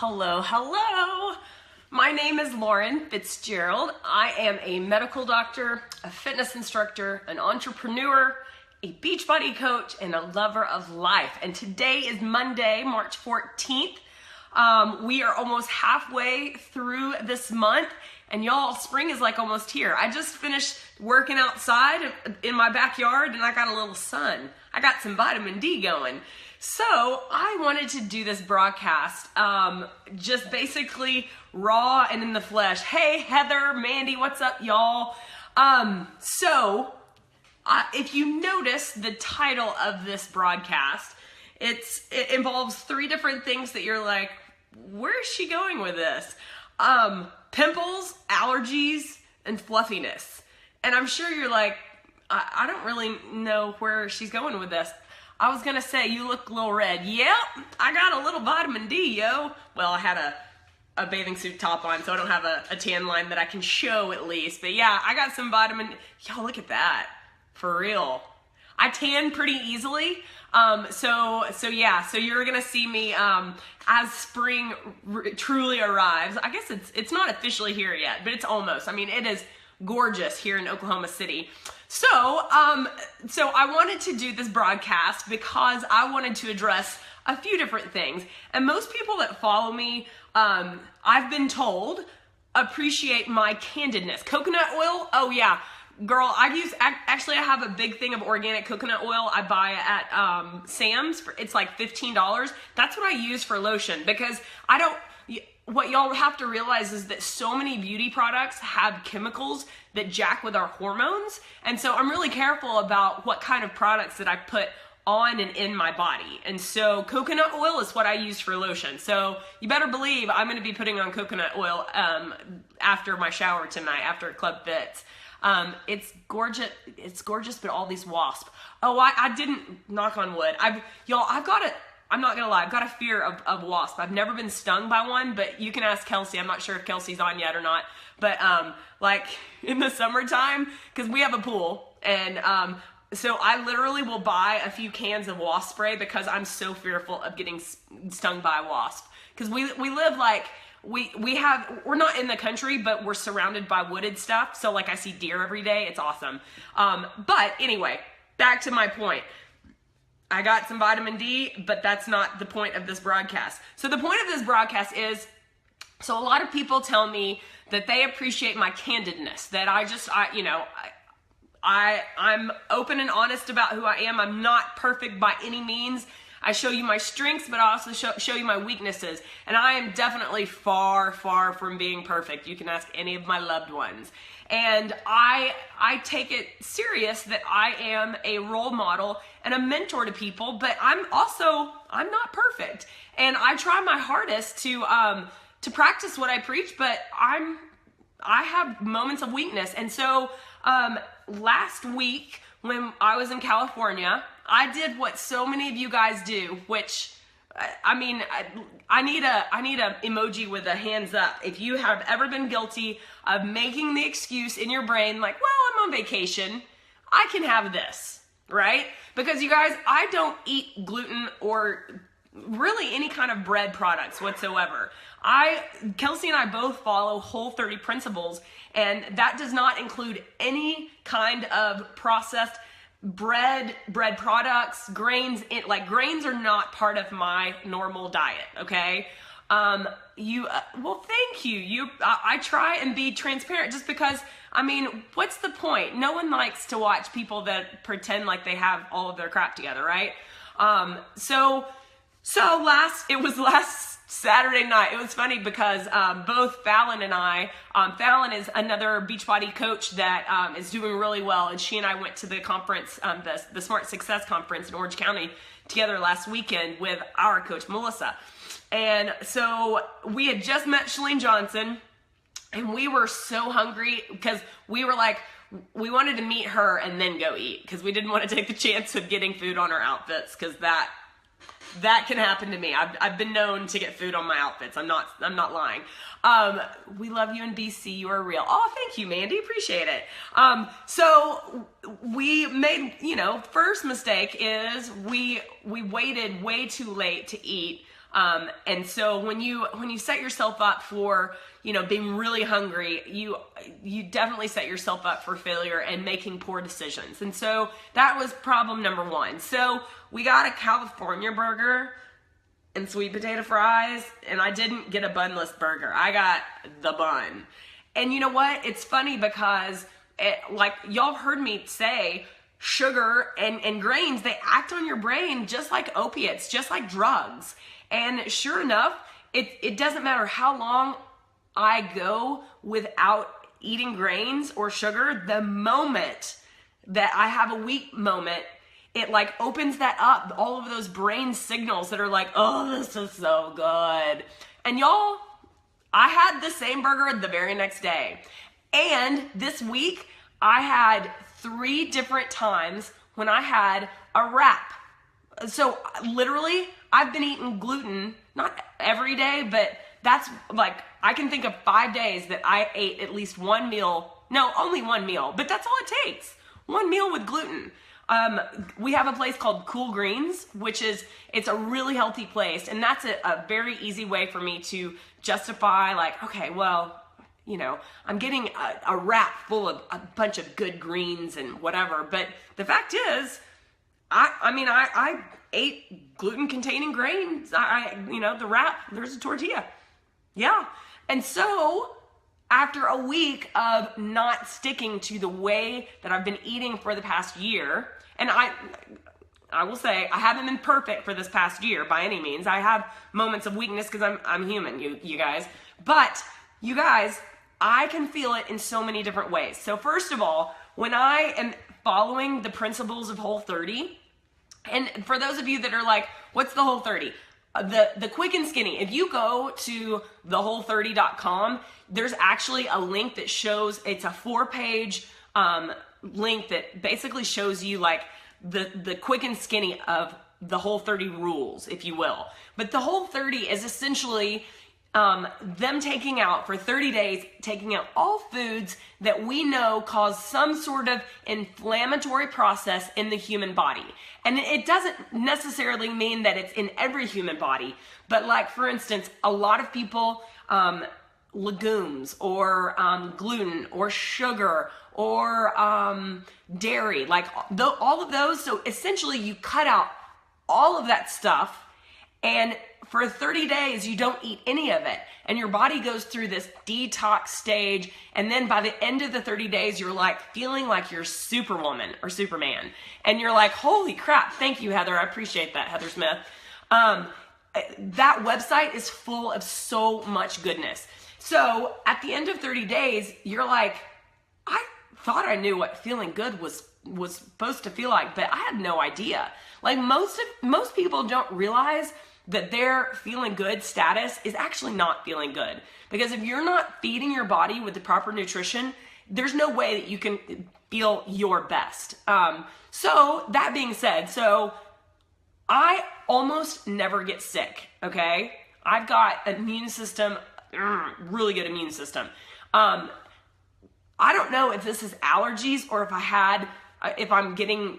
Hello, hello. My name is Lauren Fitzgerald. I am a medical doctor, a fitness instructor, an entrepreneur, a Beachbody coach, and a lover of life. And today is Monday, March 14th. We are almost halfway through this month, and y'all, spring is like almost here. I just finished working outside in my backyard, and I got a little sun. I got some vitamin D going. So I wanted to do this broadcast, just basically raw and in the flesh. Hey, Heather, Mandy, what's up, y'all? If you notice the title of this broadcast, it involves three different things that you're like, where is she going with this? Pimples, allergies, and fluffiness. And I'm sure you're like, I don't really know where she's going with this. I was gonna say, you look a little red. Yep, I got a little vitamin D, yo. Well, I had a bathing suit top on, so I don't have a tan line that I can show at least. But yeah, I got some vitamin. Y'all, look at that. For real. I tan pretty easily. So you're gonna see me as spring truly arrives. I guess it's not officially here yet, but it's almost. I mean, it is gorgeous here in Oklahoma City. So I wanted to do this broadcast because I wanted to address a few different things. And most people that follow me, I've been told, appreciate my candidness. Coconut oil, oh yeah. Girl, I have a big thing of organic coconut oil. I buy it at Sam's. It's like $15. That's what I use for lotion because what y'all have to realize is that so many beauty products have chemicals that jack with our hormones. And so I'm really careful about what kind of products that I put on and in my body. And so coconut oil is what I use for lotion. So you better believe I'm going to be putting on coconut oil after my shower tonight, after Club FITz. It's gorgeous, but all these wasps. Oh, I didn't, knock on wood. I'm not gonna lie, I've got a fear of wasp. I've never been stung by one, but you can ask Kelsey. I'm not sure if Kelsey's on yet or not. But like in the summertime, because we have a pool, and so I literally will buy a few cans of wasp spray because I'm so fearful of getting stung by a wasp. Because we live like, we're not in the country, but we're surrounded by wooded stuff. So like I see deer every day. It's awesome. But anyway, back to my point. I got some vitamin D, but that's not the point of this broadcast. So the point of this broadcast is, so a lot of people tell me that they appreciate my candidness, that I'm open and honest about who I am. I'm not perfect by any means. I show you my strengths, but I also show you my weaknesses. And I am definitely far, far from being perfect. You can ask any of my loved ones. And I take it serious that I am a role model and a mentor to people, but I'm not perfect. And I try my hardest to practice what I preach, but I have moments of weakness. And so last week when I was in California, I did what so many of you guys do, which I need a emoji with a hands up. If you have ever been guilty of making the excuse in your brain, like, well, I'm on vacation, I can have this, right? Because you guys, I don't eat gluten or really any kind of bread products whatsoever. Kelsey and I both follow Whole30 principles, and that does not include any kind of processed bread products, grains. Grains are not part of my normal diet, okay? Well, thank you. I try and be transparent just because, what's the point? No one likes to watch people that pretend like they have all of their crap together, right? So it was last Saturday night. It was funny because both Fallon and I, Fallon is another Beachbody coach that is doing really well, and she and I went to the conference, the Smart Success Conference in Orange County together last weekend with our coach, Melissa. And so we had just met Shalene Johnson, and we were so hungry because we were like, we wanted to meet her and then go eat because we didn't want to take the chance of getting food on our outfits because that can happen to me. I've been known to get food on my outfits. I'm not lying. We love you in BC. You are real. Oh, thank you, Mandy. Appreciate it. So we made, first mistake is we waited way too late to eat. And so when you set yourself up for, being really hungry, you definitely set yourself up for failure and making poor decisions. And so that was problem number one. So we got a California burger and sweet potato fries, and I didn't get a bunless burger. I got the bun. And you know what? It's funny because like y'all heard me say, sugar and grains, they act on your brain just like opiates, just like drugs. And sure enough, it doesn't matter how long I go without eating grains or sugar, the moment that I have a weak moment, it like opens that up, all of those brain signals that are like, oh, this is so good. And y'all, I had the same burger the very next day. And this week, I had 3 different times when I had a wrap. So literally, I've been eating gluten, not every day, but that's like, I can think of 5 days that I ate at least one meal. No, only one meal, but that's all it takes. One meal with gluten. We have a place called Cool Greens, it's a really healthy place. And that's a very easy way for me to justify like, okay, well, I'm getting a wrap full of a bunch of good greens and whatever. But the fact is, I ate gluten-containing grains. The wrap, there's a tortilla. Yeah. And so after a week of not sticking to the way that I've been eating for the past year, and I will say I haven't been perfect for this past year by any means. I have moments of weakness because I'm human, you guys. But you guys, I can feel it in so many different ways. So first of all, when I am following the principles of Whole30, and for those of you that are like, what's the Whole30? The quick and skinny, if you go to thewhole30.com, there's actually a link that shows, it's a 4-page link that basically shows you like the quick and skinny of the Whole30 rules, if you will. But the Whole30 is essentially them taking out, for 30 days, taking out all foods that we know cause some sort of inflammatory process in the human body. And it doesn't necessarily mean that it's in every human body, but like, for instance, a lot of people, legumes or gluten or sugar or dairy, like all of those. So essentially you cut out all of that stuff, and for 30 days, you don't eat any of it. And your body goes through this detox stage. And then by the end of the 30 days, you're like feeling like you're Superwoman or Superman. And you're like, holy crap. Thank you, Heather. I appreciate that, Heather Smith. That website is full of so much goodness. So at the end of 30 days, you're like, I thought I knew what feeling good was supposed to feel like, but I had no idea. Like most people don't realize that their feeling good status is actually not feeling good. Because if you're not feeding your body with the proper nutrition, there's no way that you can feel your best. So that being said, so I almost never get sick, okay? I've got an immune system, really good immune system. I don't know if this is allergies or if I'm getting,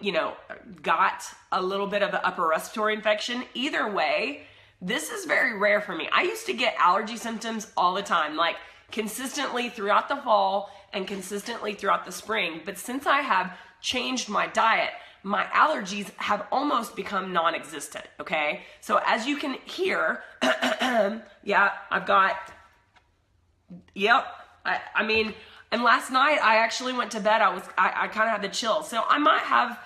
got a little bit of an upper respiratory infection. Either way, this is very rare for me. I used to get allergy symptoms all the time, like consistently throughout the fall and consistently throughout the spring. But since I have changed my diet, my allergies have almost become non-existent, okay? So as you can hear, yeah, I've got, yep, and last night I actually went to bed, I kind of had the chills. So I might have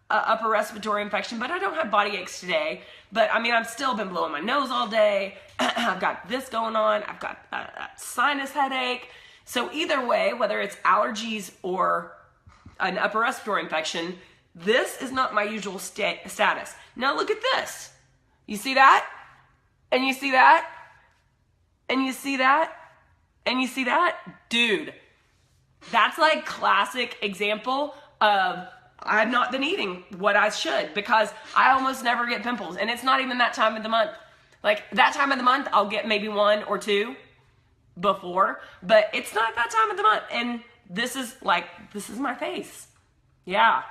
an upper respiratory infection, but I don't have body aches today. But I've still been blowing my nose all day. I've got this going on. I've got a sinus headache. So either way, whether it's allergies or an upper respiratory infection, this is not my usual status. Now look at this. You see that? And you see that? And you see that? And you see that? Dude, that's like classic example of I've not been eating what I should, because I almost never get pimples. And it's not even that time of the month. Like that time of the month, I'll get maybe 1 or 2 before, but it's not that time of the month. And this is my face. Yeah.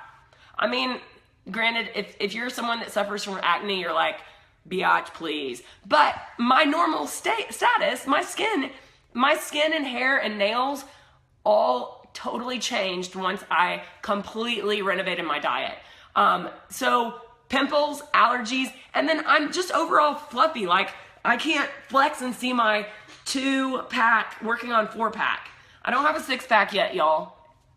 Granted, if you're someone that suffers from acne, you're like, biatch, please. But my normal status, my skin and hair and nails all totally changed once I completely renovated my diet. So pimples, allergies, and then I'm just overall fluffy. Like, I can't flex and see my 2-pack working on 4-pack. I don't have a 6-pack yet, y'all.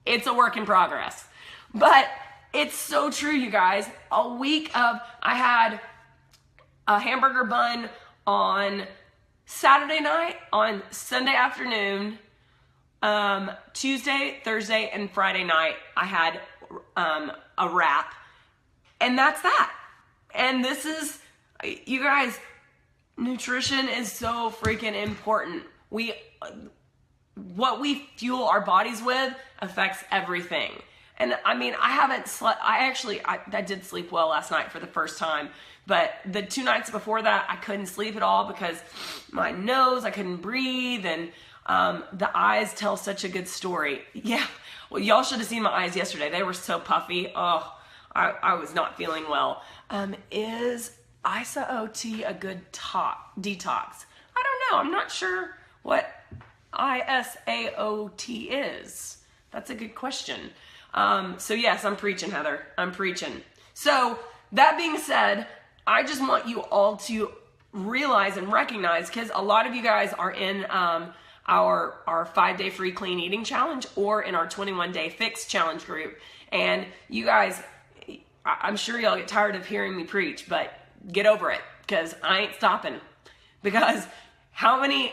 It's a work in progress. But it's so true, you guys. I had a hamburger bun on Saturday night, on Sunday afternoon, Tuesday, Thursday, and Friday night, I had a wrap. And that's that. And this is, you guys, nutrition is so freaking important. What we fuel our bodies with affects everything. And I mean, I haven't slept, I did sleep well last night for the first time, but the 2 nights before that, I couldn't sleep at all because my nose, I couldn't breathe, and the eyes tell such a good story. Yeah, well, y'all should have seen my eyes yesterday. They were so puffy. Oh, I was not feeling well. Is ISAOT a good detox? I don't know. I'm not sure what ISAOT is. That's a good question. So yes, I'm preaching, Heather. I'm preaching. So that being said, I just want you all to realize and recognize, because a lot of you guys are in our 5-day free clean eating challenge or in our 21-day FITz challenge group. And you guys, I'm sure y'all get tired of hearing me preach, but get over it, because I ain't stopping. Because how many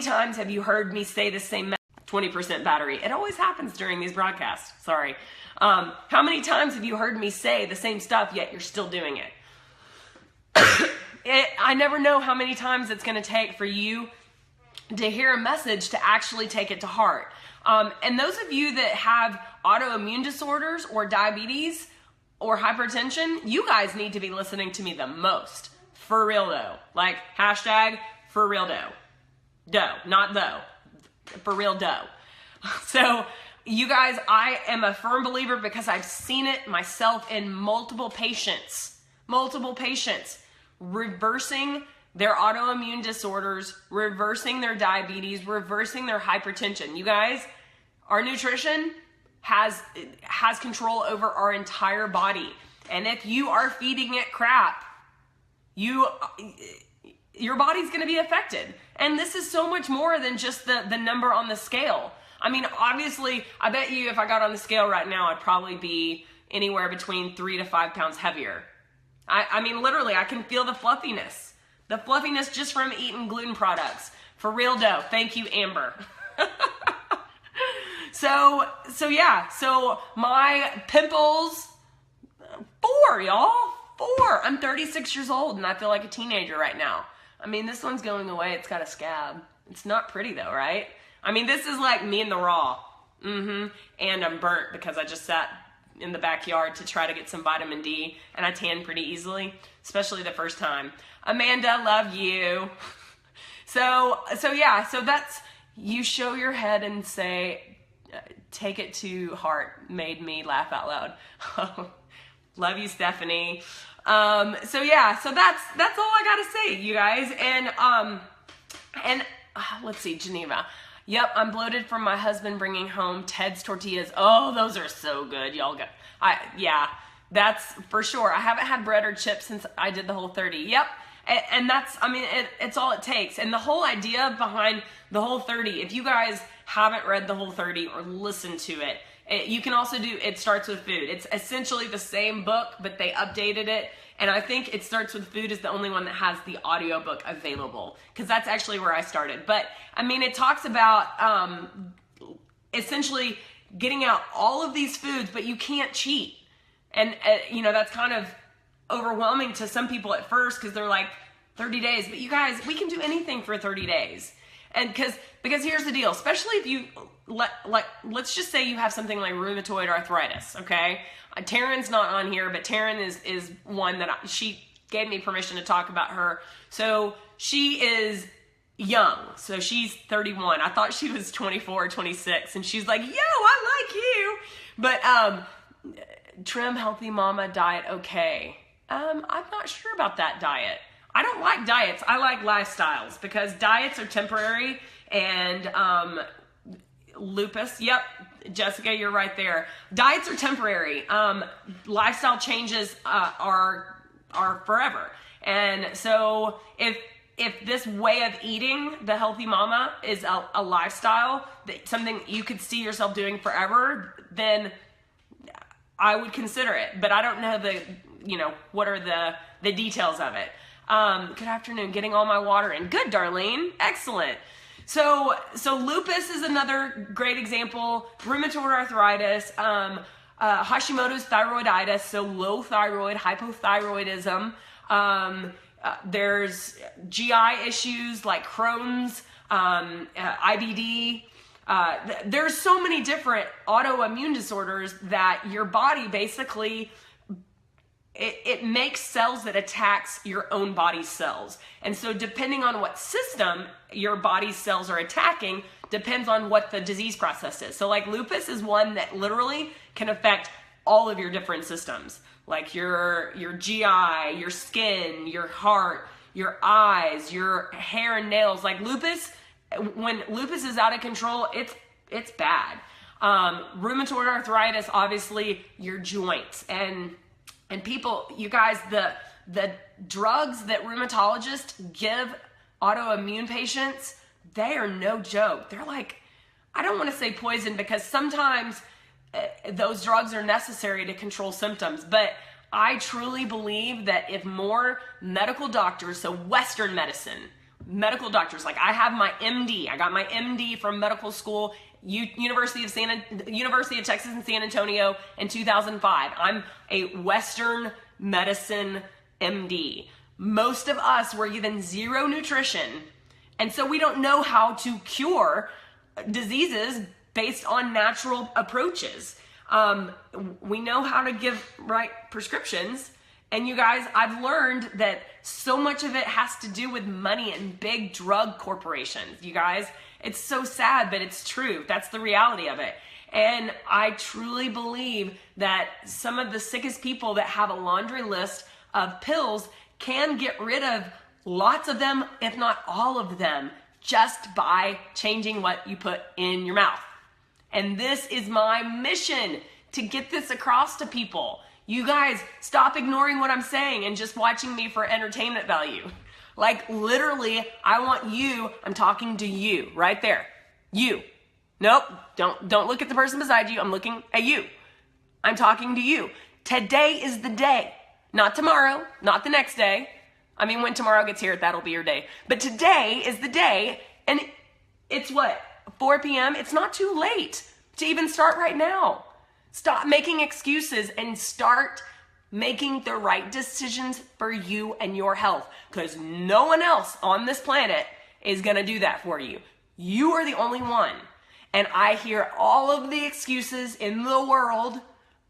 times have you heard me say the same 20% battery? It always happens during these broadcasts. Sorry. How many times have you heard me say the same stuff, yet you're still doing it? I never know how many times it's going to take for you to hear a message to actually take it to heart. And those of you that have autoimmune disorders or diabetes or hypertension, you guys need to be listening to me the most. For real though. Like, hashtag for real dough. Dough, not though. For real dough. So you guys, I am a firm believer, because I've seen it myself in multiple patients, reversing their autoimmune disorders, reversing their diabetes, reversing their hypertension. You guys, our nutrition has control over our entire body. And if you are feeding it crap, your body's going to be affected. And this is so much more than just the number on the scale. I mean, obviously, I bet you if I got on the scale right now, I'd probably be anywhere between 3 to 5 pounds heavier. I mean, literally, I can feel the fluffiness. The fluffiness just from eating gluten products. For real dough. Thank you, Amber. So yeah, so my pimples, 4, y'all. 4. I'm 36 years old and I feel like a teenager right now. I mean, this one's going away. It's got a scab. It's not pretty though, right? I mean, this is like me in the raw. And I'm burnt because I just sat in the backyard to try to get some vitamin D, and I tan pretty easily, especially the first time. Amanda, love you. So yeah, so that's, you show your head and say, take it to heart, made me laugh out loud. Love you, Stephanie. So yeah, so that's all I gotta say, you guys. And let's see, Geneva. Yep, I'm bloated from my husband bringing home Ted's tortillas. Oh, those are so good, y'all. Yeah, that's for sure. I haven't had bread or chips since I did the Whole30. Yep, and that's, I mean, it's all it takes. And the whole idea behind the Whole30, if you guys haven't read the Whole30 or listened to it, you can also do It Starts With Food. It's essentially the same book, but they updated it. And I think It Starts With Food is the only one that has the audiobook available, because that's actually where I started. But I mean, it talks about essentially getting out all of these foods, but you can't cheat. And you know, that's kind of overwhelming to some people at first, because they're like 30 days. But you guys, we can do anything for 30 days. And because here's the deal, especially if you, let's just say you have something like rheumatoid arthritis, okay? Taryn's not on here, but Taryn is one that she gave me permission to talk about her. So she is young. So she's 31. I thought she was 24 or 26. And she's like, yo, I like you. But trim, healthy mama diet, okay. I'm not sure about that diet. I don't like diets. I like lifestyles, because diets are temporary, and lupus, yep, Jessica, you're right there. Diets are temporary. Lifestyle changes are forever. And so if this way of eating, the healthy mama, is a lifestyle, something you could see yourself doing forever, then I would consider it. But I don't know what are the details of it. Good afternoon, getting all my water in. Good, Darlene, excellent. So lupus is another great example. Rheumatoid arthritis, Hashimoto's thyroiditis, so low thyroid, hypothyroidism. There's GI issues like Crohn's, IBD. There's so many different autoimmune disorders that your body basically, it makes cells that attacks your own body's cells. And so depending on what system your body's cells are attacking depends on what the disease process is. So like lupus is one that literally can affect all of your different systems, like your GI, your skin, your heart, your eyes, your hair and nails. Like lupus, when lupus is out of control, it's bad. Rheumatoid arthritis, obviously your joints, and people, you guys, the drugs that rheumatologists give autoimmune patients, they are no joke. They're like, I don't want to say poison, because sometimes those drugs are necessary to control symptoms, but I truly believe that if more medical doctors, so Western medicine, medical doctors, like I have my MD, I got my MD from medical school, University of Texas in San Antonio in 2005. I'm a Western medicine MD. Most of us were given zero nutrition, and so we don't know how to cure diseases based on natural approaches. We know how to give right prescriptions, and you guys, I've learned that so much of it has to do with money and big drug corporations. You guys, it's so sad, but it's true. That's the reality of it. And I truly believe that some of the sickest people that have a laundry list of pills can get rid of lots of them, if not all of them, just by changing what you put in your mouth. And this is my mission, to get this across to people. You guys, stop ignoring what I'm saying and just watching me for entertainment value. Like literally, I want you, I'm talking to you right there. You. Nope, don't look at the person beside you. I'm looking at you. I'm talking to you. Today is the day. Not tomorrow, not the next day. I mean, when tomorrow gets here, that'll be your day. But today is the day, and it's what, 4 p.m.? It's not too late to even start right now. Stop making excuses and start making the right decisions for you and your health, because no one else on this planet is going to do that for you. You are the only one. And I hear all of the excuses in the world.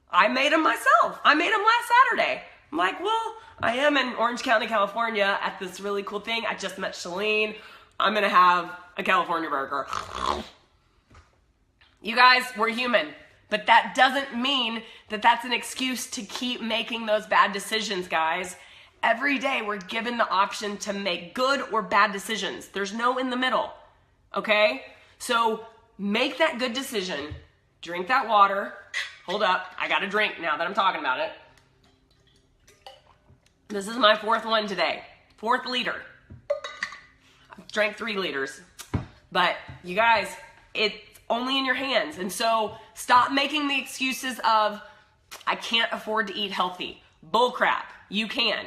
I made them myself. I made them last Saturday. I'm like, well, I am in Orange County, California at this really cool thing. I just met Shalene. I'm going to have a California burger. You guys, we're human. But that doesn't mean that that's an excuse to keep making those bad decisions, guys. Every day we're given the option to make good or bad decisions. There's no in the middle, okay? So make that good decision. Drink that water. Hold up, I got a drink now that I'm talking about it. This is my 4th one today. 4th liter. I've drank 3 liters. But you guys, it's only in your hands. And so stop making the excuses of, I can't afford to eat healthy. Bull crap. You can.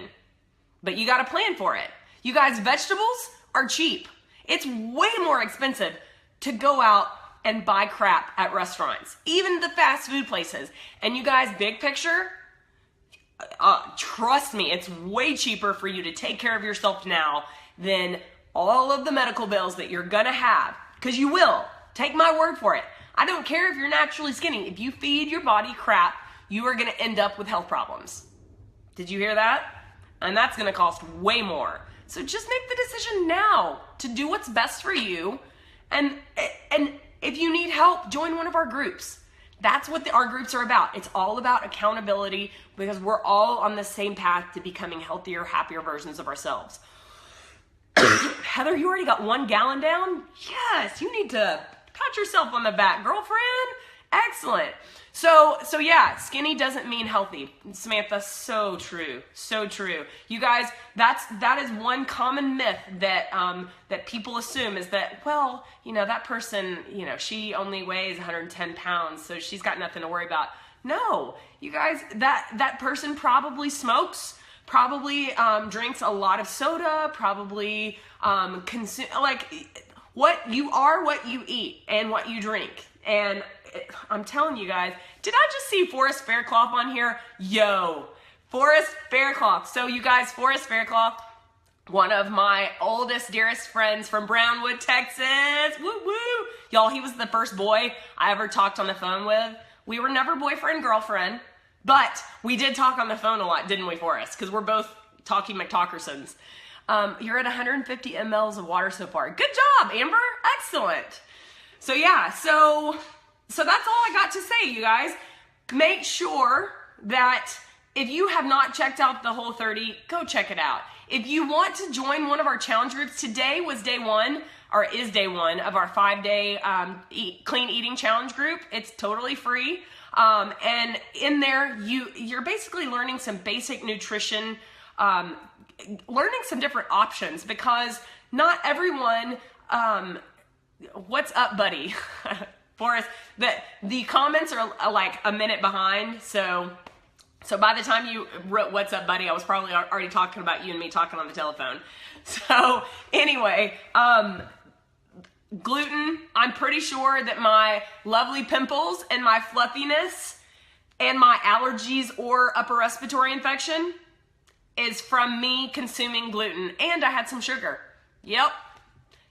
But you got to plan for it. You guys, vegetables are cheap. It's way more expensive to go out and buy crap at restaurants, even the fast food places. And you guys, big picture, trust me, it's way cheaper for you to take care of yourself now than all of the medical bills that you're gonna have, because you will. Take my word for it. I don't care if you're naturally skinny. If you feed your body crap, you are gonna end up with health problems. Did you hear that? And that's gonna cost way more. So just make the decision now to do what's best for you. And if you need help, join one of our groups. That's what our groups are about. It's all about accountability, because we're all on the same path to becoming healthier, happier versions of ourselves. Heather, you already got 1 gallon down? Yes, you need to pat yourself on the back, girlfriend. Excellent. So yeah, skinny doesn't mean healthy. Samantha, so true, so true. You guys, that is one common myth that that people assume is that, well, that person, she only weighs 110 pounds, so she's got nothing to worry about. No, you guys, that person probably smokes, probably drinks a lot of soda, probably what you are, what you eat, and what you drink. And I'm telling you guys, did I just see Forrest Faircloth on here? Yo, Forrest Faircloth. So you guys, Forrest Faircloth, one of my oldest, dearest friends from Brownwood, Texas. Woo woo. Y'all, he was the first boy I ever talked on the phone with. We were never boyfriend, girlfriend, but we did talk on the phone a lot, didn't we, Forrest? Because we're both talking McTalkersons. You're at 150 mLs of water so far. Good job, Amber. Excellent. So yeah, so that's all I got to say, you guys. Make sure that if you have not checked out the Whole 30, go check it out. If you want to join one of our challenge groups, today was day 1, or is day 1 of our 5-day clean eating challenge group. It's totally free. And in there, you're basically learning some basic nutrition, learning some different options, because not everyone, what's up, buddy? Forrest, the comments are like a minute behind, so by the time you wrote what's up, buddy, I was probably already talking about you and me talking on the telephone. So anyway, gluten, I'm pretty sure that my lovely pimples and my fluffiness and my allergies or upper respiratory infection is from me consuming gluten, and I had some sugar. Yep.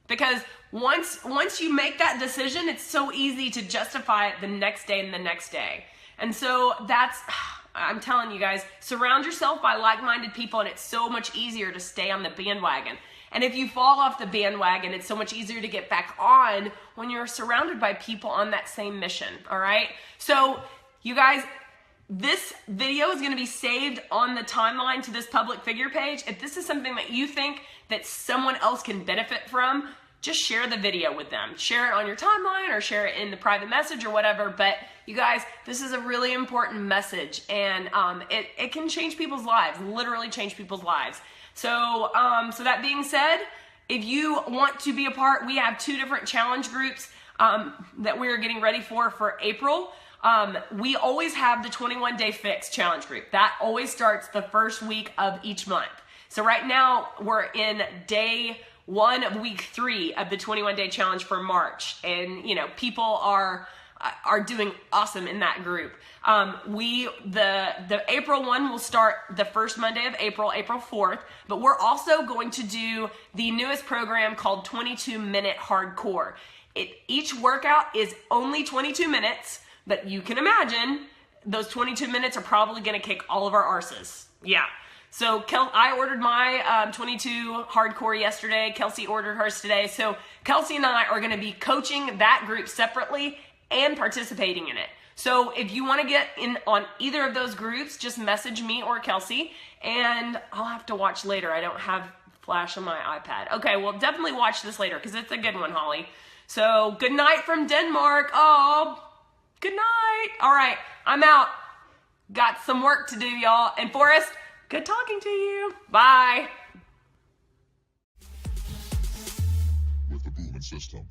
Because once you make that decision, it's so easy to justify it the next day and the next day. And so I'm telling you guys, surround yourself by like-minded people, and it's so much easier to stay on the bandwagon. And if you fall off the bandwagon, it's so much easier to get back on when you're surrounded by people on that same mission, all right? So you guys, this video is going to be saved on the timeline to this public figure page. If this is something that you think that someone else can benefit from, just share the video with them. Share it on your timeline or share it in the private message or whatever. But you guys, this is a really important message, and it can change people's lives, literally change people's lives. So that being said, if you want to be a part, we have 2 different challenge groups that we're getting ready for April. We always have the 21-day FITz challenge group. That always starts the first week of each month. So right now we're in day 1 of week 3 of the 21-day challenge for March, and people are doing awesome in that group. The April one will start the first Monday of April 4th, but we're also going to do the newest program called 22-minute hardcore. Each workout is only 22 minutes, but you can imagine those 22 minutes are probably going to kick all of our arses. Yeah. So I ordered my 22 hardcore yesterday. Kelsey ordered hers today. So Kelsey and I are going to be coaching that group separately and participating in it. So if you want to get in on either of those groups, just message me or Kelsey, and I'll have to watch later. I don't have Flash on my iPad. Okay, well, definitely watch this later because it's a good one, Holly. So good night from Denmark. Oh, good night. All right, I'm out. Got some work to do, y'all. And Forrest, good talking to you. Bye. With the booming system.